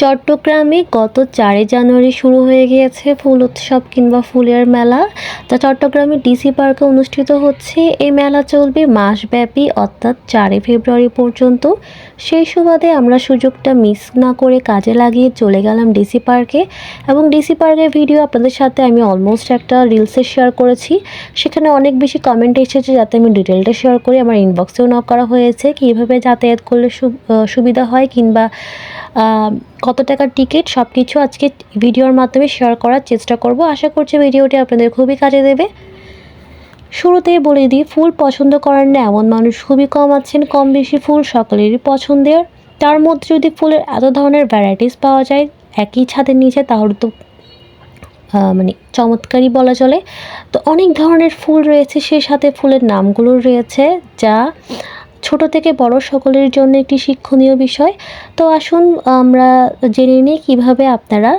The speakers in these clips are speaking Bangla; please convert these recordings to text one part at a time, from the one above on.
চট্টগ্রামে গত ৪ জানুয়ারি শুরু হয়ে গিয়েছে ফুল উৎসব কিংবা ফুলের মেলা। যা চট্টগ্রামের ডিসি পার্কে অনুষ্ঠিত হচ্ছে। এই মেলা চলবে মাসব্যাপী অর্থাৎ ৪ ফেব্রুয়ারি পর্যন্ত। সেই সুবাদে আমরা সুযোগটা মিস না করে কাজে লাগিয়ে চলে গেলাম ডিসি পার্কে এবং ডিসি পার্কের ভিডিও আপনাদের সাথে আমি অলমোস্ট একটা রিলসে শেয়ার করেছি। সেখানে অনেক বেশি কমেন্ট এসেছে যাতে আমি ডিটেলটা শেয়ার করি। আমার ইনবক্সেও নক করা হয়েছে কীভাবে যাতায়াত করলে সুবিধা হয় কিংবা কত টাকার টিকিট সব কিছু আজকে ভিডিওর মাধ্যমে শেয়ার করার চেষ্টা করব। আশা করছি ভিডিওটি আপনাদের খুবই কাজে দেবে। শুরুতেই বলে দিই, ফুল পছন্দ করেন না এমন মানুষ খুবই কম আছেন। কম বেশি ফুল সকলেরই পছন্দের। তার মধ্যে যদি ফুলের এত ধরনের ভ্যারাইটিস পাওয়া যায় একই ছাদের নিচে তাহলে তো চমৎকারই বলা চলে। তো অনেক ধরনের ফুল রয়েছে, সেই সাথে ফুলের নামগুলো রয়েছে যা ছোট থেকে বড় সকলের জন্য একটি শিক্ষণীয় বিষয়। তো আসুন আমরা জেনে নিই কীভাবে আপনারা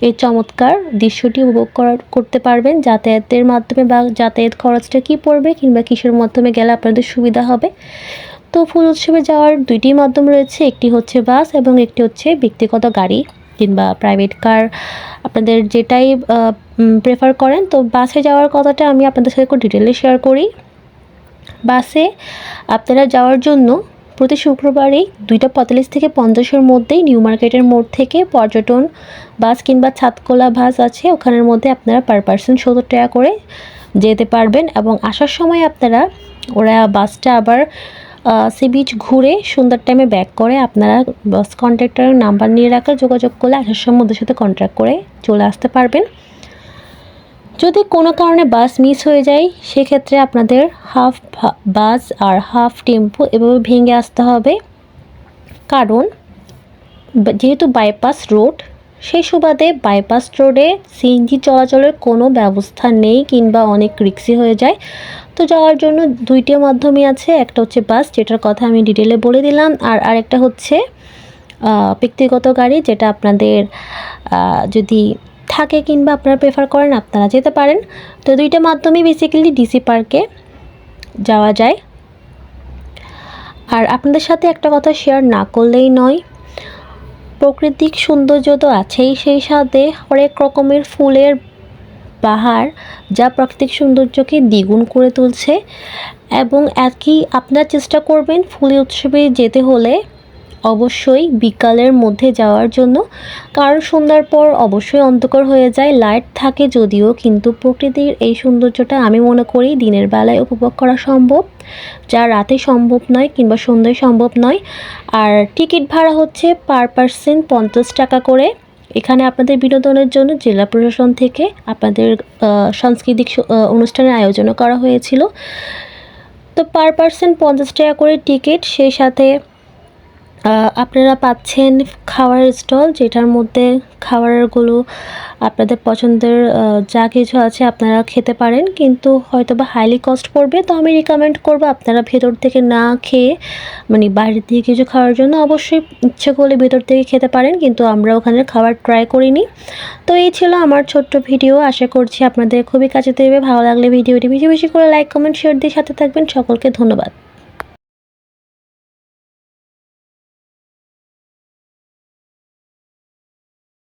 এই চমৎকার দৃশ্যটি উপভোগ করতে পারবেন, যাতায়াতের মাধ্যমে বা যাতায়াত খরচটা কী পড়বে কিংবা কিসের মাধ্যমে গেলে আপনাদের সুবিধা হবে। তো ফুল উৎসবে যাওয়ার দুইটি মাধ্যম রয়েছে, একটি হচ্ছে বাস এবং একটি হচ্ছে ব্যক্তিগত গাড়ি কিংবা প্রাইভেট কার, আপনাদের যেটাই প্রেফার করেন। তো বাসে যাওয়ার কথাটা আমি আপনাদের সাথে একটু ডিটেলে শেয়ার করি। বাসে আপনারা যাওয়ার জন্য প্রতি শুক্রবারই 2:45 থেকে 50-এর মধ্যেই নিউ মার্কেটের মোড় থেকে পর্যটন বাস কিংবা ছাদকোলা বাস আছে, ওখানের মধ্যে আপনারা পার পার্সন 70 টাকা করে যেতে পারবেন এবং আসার সময় আপনারা বাসটা আবার সি বিচ ঘুরে সন্ধ্যার টাইমে ব্যাক করে আপনারা বাস কন্ট্রাক্টরের নাম্বার নিয়ে রাখলে যোগাযোগ করলে আসার সময় ওদের সাথে কন্ট্যাক্ট করে চলে আসতে পারবেন। যদি কোনো কারণে বাস মিস হয়ে যায় সেক্ষেত্রে আপনাদের হাফ বাস আর হাফ টেম্পো এভাবে ভেঙে আসতে হবে, কারণ যেহেতু বাইপাস রোড সেই সুবাদে বাইপাস রোডে সিএনজি চলাচলের কোনো ব্যবস্থা নেই কিংবা অনেক রিস্কি হয়ে যায়। তো যাওয়ার জন্য দুইটি মাধ্যমই আছে, একটা হচ্ছে বাস যেটার কথা আমি ডিটেলে বলে দিলাম, আর আরেকটা হচ্ছে ব্যক্তিগত গাড়ি যেটা আপনাদের যদি থাকে কিংবা আপনারা প্রেফার করেন আপনারা যেতে পারেন। তো দুইটা মাধ্যমেই বেসিক্যালি ডিসি পার্কে যাওয়া যায়। আর আপনাদের সাথে একটা কথা শেয়ার না করলেই নয়, প্রাকৃতিক সৌন্দর্য তো আছেই, সেই সাথে অনেক রকমের ফুলের বাহার যা প্রাকৃতিক সৌন্দর্যকে দ্বিগুণ করে তুলছে। এবং একই আপনারা চেষ্টা করবেন ফুল উৎসবে যেতে হলে অবশ্যই বিকালের মধ্যে যাওয়ার জন্য, কারণ সন্ধ্যার পর অবশ্যই অন্ধকার হয়ে যায়। লাইট থাকে যদিও, কিন্তু প্রকৃতির এই সৌন্দর্যটা আমি মনে করি দিনের বেলায় উপভোগ করা সম্ভব, যা রাতে সম্ভব নয় কিংবা সন্ধ্যায় সম্ভব নয়। আর টিকিট ভাড়া হচ্ছে পার পার্সন 50 টাকা করে। এখানে আপনাদের বিনোদনের জন্য জেলা প্রশাসন থেকে আপনাদের সাংস্কৃতিক অনুষ্ঠানের আয়োজনও করা হয়েছিল। তো পার পার্সন 50 টাকা করে টিকিট, সেই সাথে আপনারা পাচ্ছেন খাওয়ার স্টল যেটার মধ্যে খাবারগুলো আপনাদের পছন্দের যা কিছু আছে আপনারা খেতে পারেন, কিন্তু হয়তো বা হাইলি কস্ট পড়বে। তো আমি রিকমেন্ড করবো আপনারা ভেতর থেকে না খেয়ে বাইরে থেকে কিছু খাওয়ার জন্য অবশ্যই ইচ্ছে করলে ভেতর থেকে খেতে পারেন, কিন্তু আমরা ওখানে খাবার ট্রাই করিনি। তো এই ছিল আমার ছোট্ট ভিডিও, আশা করছি আপনাদের খুবই কাজে দেবে। ভালো লাগলে ভিডিওটি বেশি বেশি করে লাইক কমেন্ট শেয়ার দিয়ে সাথে থাকবেন। সকলকে ধন্যবাদ।